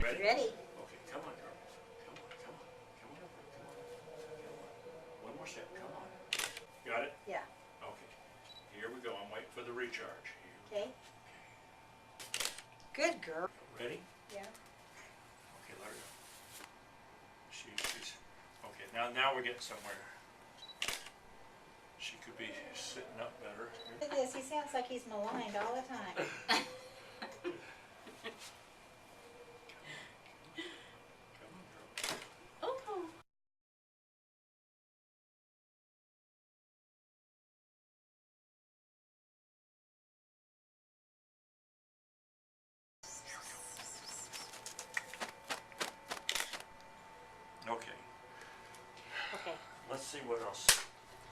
Ready? Ready. Okay, come on, girl. Come on, come on. Come on over. Come on. Come on. One more step. Come on. Got it? Yeah. Okay. Here we go. I'm waiting for the recharge. Okay. Good girl. Ready? Yeah. Okay, let her go. She's okay. Now we're getting somewhere. She could be sitting up better. Look at this. He sounds like he's maligned all the time. Come on, girl. Oh. Okay. Okay. Let's see what else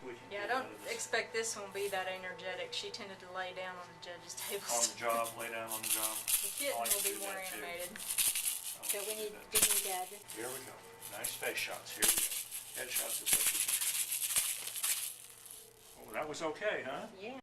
we can Yeah, I get don't out of this. expect this one to be that energetic. She tended to lay down on the judge's table. On the job, lay down on the job. The kitten I like will to be do more that, too. animated. I like So to we do need that. just Here we go. Nice face shots. Here we go. Head shots is what you do. Oh, that was okay, huh? yeah.